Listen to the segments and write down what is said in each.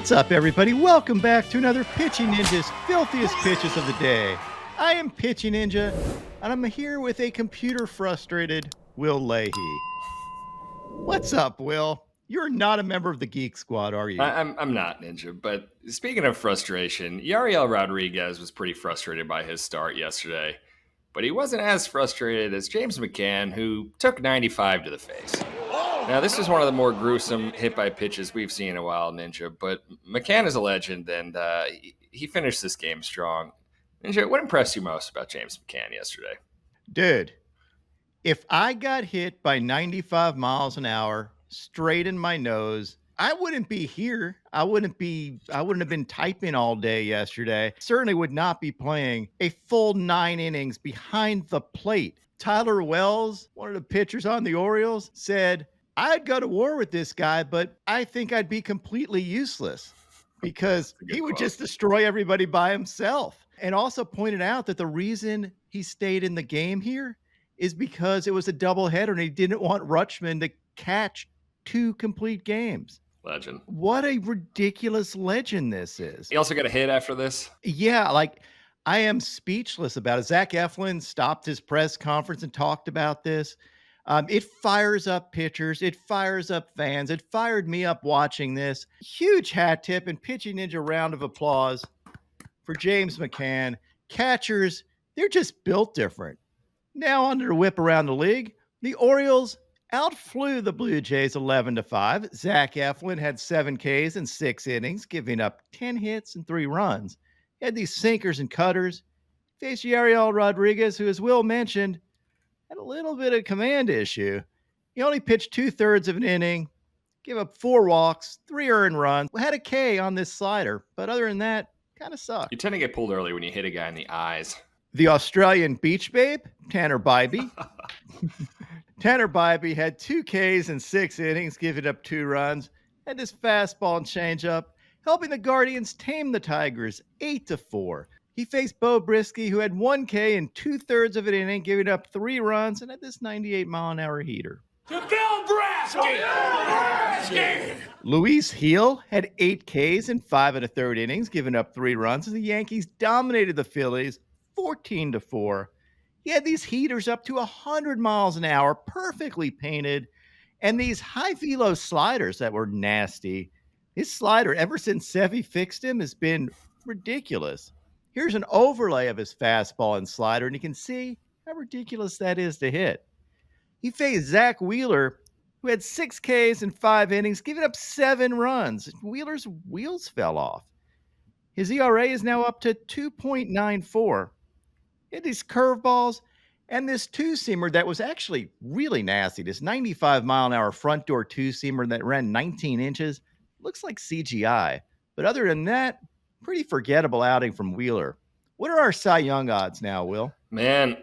What's up, everybody? Welcome back to another Pitching Ninja's filthiest pitches of the day. I am Pitching Ninja, and I'm here with a computer-frustrated Will Leahey. What's up, Will? You're not a member of the Geek Squad, are you? I'm not, Ninja. But speaking of frustration, Yariel Rodriguez was pretty frustrated by his start yesterday. But he wasn't as frustrated as James McCann, who took 95 to the face. Now, this is one of the more gruesome hit-by pitches we've seen in a while, Ninja. But McCann is a legend, and he finished this game strong. Ninja, what impressed you most about James McCann yesterday? Dude, if I got hit by 95 miles an hour straight in my nose, I wouldn't be here. I wouldn't have been typing all day yesterday. Certainly would not be playing a full 9 innings behind the plate. Tyler Wells, one of the pitchers on the Orioles, said, I'd go to war with this guy, but I think I'd be completely useless because he would just destroy everybody by himself. And also pointed out that the reason he stayed in the game here is because it was a doubleheader and he didn't want Rutschman to catch 2 complete games. Legend. What a ridiculous legend this is. He also got a hit after this. Yeah, like I am speechless about it. Zach Eflin stopped his press conference and talked about this. It fires up pitchers. It fires up fans. It fired me up watching this. Huge hat tip and Pitching Ninja round of applause for James McCann. Catchers, they're just built different. Now under the whip around the league, the Orioles outflew the Blue Jays 11-5. Zach Eflin had 7 Ks in 6 innings, giving up 10 hits and 3 runs. He had these sinkers and cutters. Faced Yariel Rodriguez, who, as Will mentioned, had a little bit of command issue. He only pitched 2/3 of an inning, gave up 4 walks, 3 earned runs, had a K on this slider, but other than that, kind of sucked. You tend to get pulled early when you hit a guy in the eyes. The Australian beach babe, Tanner Bybee. Tanner Bybee had 2 Ks in 6 innings, giving up 2 runs, had this fastball and changeup, helping the Guardians tame the Tigers 8-4. He faced Bo Brisky, who had 1 K in 2/3 of an inning, giving up 3 runs, and had this 98-mile-an-hour heater. To Bill Brasky! Luis Heel had 8 Ks in 5 1/3 innings, giving up 3 runs, as the Yankees dominated the Phillies 14-4. He had these heaters up to 100 miles an hour, perfectly painted, and these high velo sliders that were nasty. His slider, ever since Sevy fixed him, has been ridiculous. Here's an overlay of his fastball and slider, and you can see how ridiculous that is to hit. He faced Zack Wheeler, who had 6 Ks in 5 innings, giving up 7 runs. Wheeler's wheels fell off. His ERA is now up to 2.94. He had these curveballs and this 2-seamer that was actually really nasty. This 95-mile-an-hour front door 2-seamer that ran 19 inches. Looks like CGI. But other than that, pretty forgettable outing from Wheeler. What are our Cy Young odds now, Will? Man,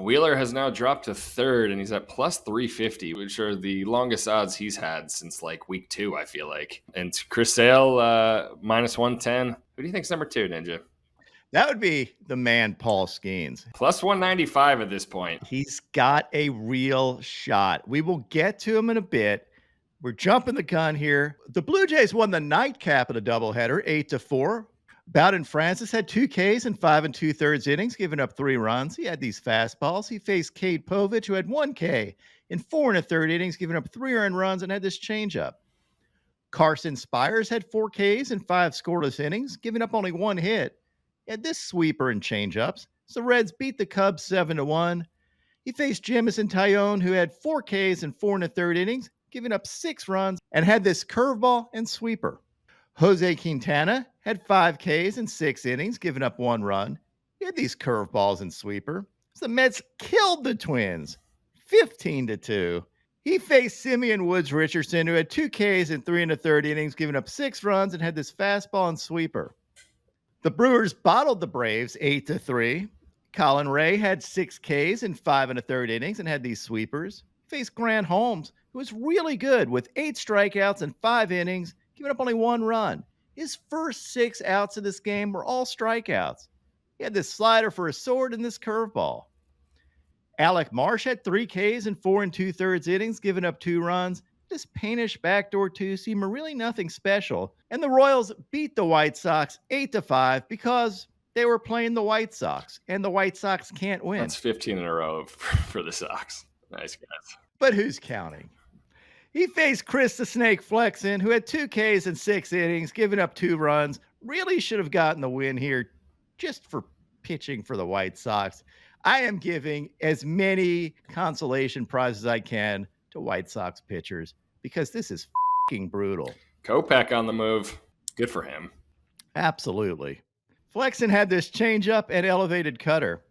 Wheeler has now dropped to 3rd, and he's at plus 350, which are the longest odds he's had since like week 2, I feel like. And Chris Sale, minus 110. Who do you think's number 2, Ninja? That would be the man, Paul Skenes. Plus 195 at this point. He's got a real shot. We will get to him in a bit. We're jumping the gun here. The Blue Jays won the nightcap of the doubleheader, 8-4. Bowden Francis had 2 Ks in 5 2/3 innings, giving up 3 runs. He had these fastballs. He faced Cade Povich, who had 1 K in 4 1/3 innings, giving up 3 earned runs, and had this changeup. Carson Spires had 4 Ks in 5 scoreless innings, giving up only 1 hit. He had this sweeper and changeups. So the Reds beat the Cubs 7-1. He faced Jamison Tyone, who had 4 Ks in 4 1/3 innings, giving up 6 runs, and had this curveball and sweeper. Jose Quintana had 5 Ks in 6 innings, giving up 1 run. He had these curveballs and sweeper. So the Mets killed the Twins 15-2. He faced Simeon Woods Richardson, who had 2 Ks in 3 1/3 innings, giving up 6 runs, and had this fastball and sweeper. The Brewers bottled the Braves 8-3. Colin Ray had 6 Ks in 5 1/3 innings and had these sweepers. He faced Grant Holmes, who was really good with 8 strikeouts in 5 innings, giving up only 1 run. His first 6 outs of this game were all strikeouts. He had this slider for a sword and this curveball. Alec Marsh had 3 Ks in 4 2/3 innings, giving up 2 runs. This paintish backdoor two-seamer, really nothing special. And the Royals beat the White Sox 8-5 because they were playing the White Sox, and the White Sox can't win. That's 15 in a row for the Sox. Nice guys. But who's counting? He faced Chris the Snake Flexen, who had 2 Ks in 6 innings, giving up 2 runs. Really should have gotten the win here just for pitching for the White Sox. I am giving as many consolation prizes as I can to White Sox pitchers because this is fucking brutal. Kopech on the move. Good for him. Absolutely. Flexen had this changeup and elevated cutter.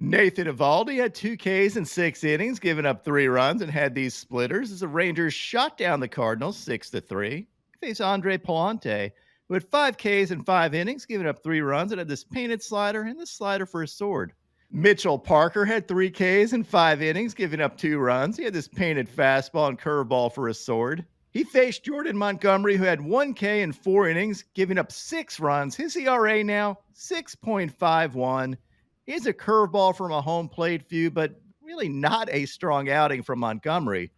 Nathan Eovaldi had 2 Ks in 6 innings, giving up 3 runs, and had these splitters as the Rangers shot down the Cardinals 6-3. Faced Andre Palante, who had 5 Ks in 5 innings, giving up 3 runs, and had this painted slider and this slider for a sword. Mitchell Parker had 3 Ks in 5 innings, giving up 2 runs. He had this painted fastball and curveball for a sword. He faced Jordan Montgomery, who had 1 K in 4 innings, giving up 6 runs. His ERA now 6.51. He's a curveball from a home plate view, but really not a strong outing from Montgomery.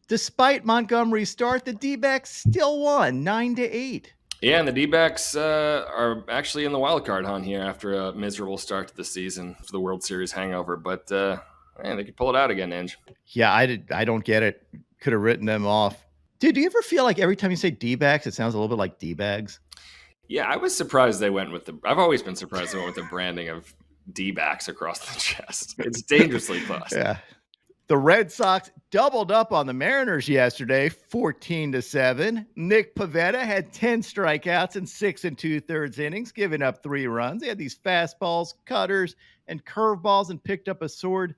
Despite Montgomery's start, the D-backs still won 9-8. Yeah, and the D-backs are actually in the wild card hunt here after a miserable start to the season for the World Series hangover. But man, they could pull it out again, Ange. Yeah, I don't get it. Could have written them off. Dude, do you ever feel like every time you say D-backs, it sounds a little bit like D-bags? Yeah, I was surprised they went with I've always been surprised they went with the branding of D-backs across the chest. It's dangerously close. Yeah. The Red Sox doubled up on the Mariners yesterday, 14-7. Nick Pivetta had 10 strikeouts in 6 2/3 innings, giving up 3 runs. He had these fastballs, cutters, and curveballs, and picked up a sword.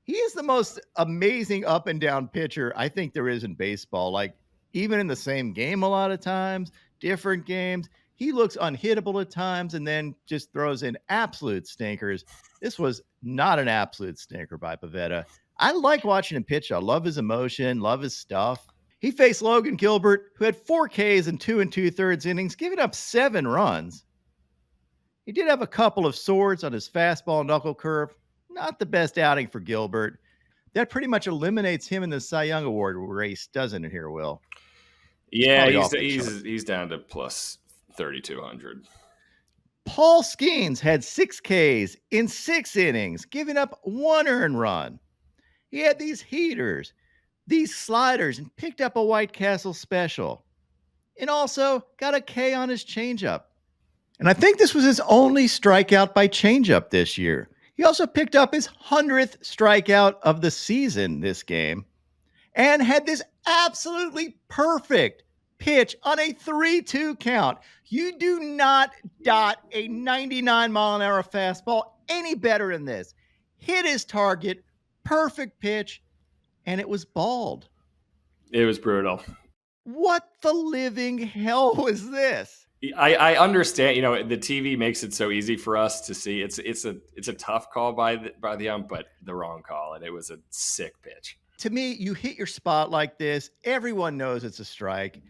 He is the most amazing up and down pitcher I think there is in baseball. Like, even in the same game a lot of times, different games, he looks unhittable at times and then just throws in absolute stinkers. This was not an absolute stinker by Pivetta. I like watching him pitch. I love his emotion, love his stuff. He faced Logan Gilbert, who had 4 Ks in 2 2/3 innings, giving up 7 runs. He did have a couple of swords on his fastball knuckle curve. Not the best outing for Gilbert. That pretty much eliminates him in the Cy Young Award race, doesn't it here, Will? Yeah, he's down to plus 3,200. Paul Skenes had 6 Ks in 6 innings, giving up 1 earned run. He had these heaters, these sliders, and picked up a White Castle special. And also got a K on his changeup. And I think this was his only strikeout by changeup this year. He also picked up his 100th strikeout of the season this game and had this absolutely perfect pitch on a 3-2 count. You do not dot a 99-mile-an-hour fastball any better than this. Hit his target, perfect pitch, and it was bald. It was brutal. What the living hell was this? I understand, the TV makes it so easy for us to see. It's a tough call by the ump, but the wrong call, and it was a sick pitch. To me, you hit your spot like this, everyone knows it's a strike,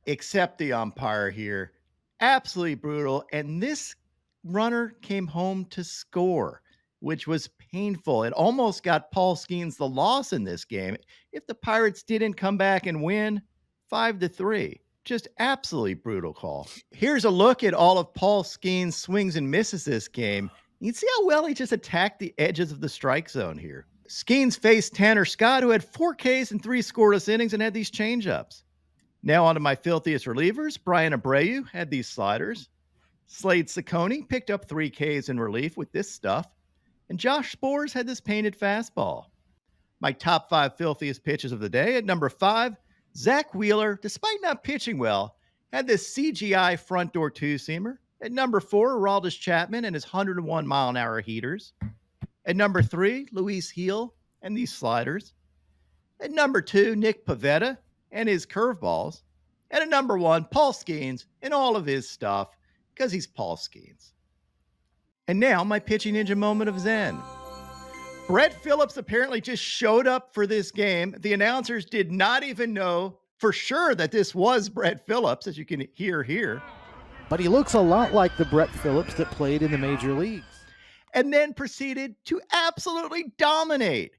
except the umpire here. Absolutely brutal. And this runner came home to score, which was painful. It almost got Paul Skenes the loss in this game if the Pirates didn't come back and win 5-3. Just absolutely brutal call. Here's a look at all of Paul Skenes' swings and misses this game. You can see how well he just attacked the edges of the strike zone here. Skenes faced Tanner Scott, who had 4 Ks in 3 scoreless innings and had these changeups. Now on to my filthiest relievers. Brian Abreu had these sliders. Slade Ciccone picked up 3 Ks in relief with this stuff. And Josh Spores had this painted fastball. My top 5 filthiest pitches of the day. At number 5, Zack Wheeler, despite not pitching well, had this CGI front door two-seamer. At number 4, Aroldis Chapman and his 101-mile-an-hour heaters. At number 3, Luis Heel and these sliders. At number 2, Nick Pivetta and his curveballs. And at number 1, Paul Skenes and all of his stuff, because he's Paul Skenes. And now my pitching ninja moment of zen. Brett Phillips apparently just showed up for this game. The announcers did not even know for sure that this was Brett Phillips, as you can hear here. But he looks a lot like the Brett Phillips that played in the major leagues. And then proceeded to absolutely dominate.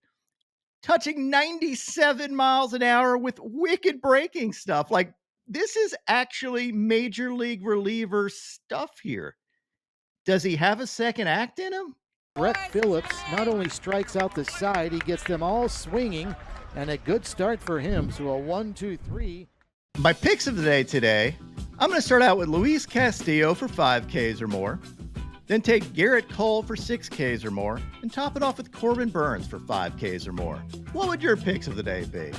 touching 97 miles an hour with wicked braking stuff. Like, this is actually major league reliever stuff here. Does he have a second act in him? Brett Phillips not only strikes out the side, he gets them all swinging, and a good start for him. So a 1-2-3. My picks of the day today, I'm going to start out with Luis Castillo for 5Ks or more, then take Garrett Cole for 6Ks or more, and top it off with Corbin Burns for 5Ks or more. What would your picks of the day be?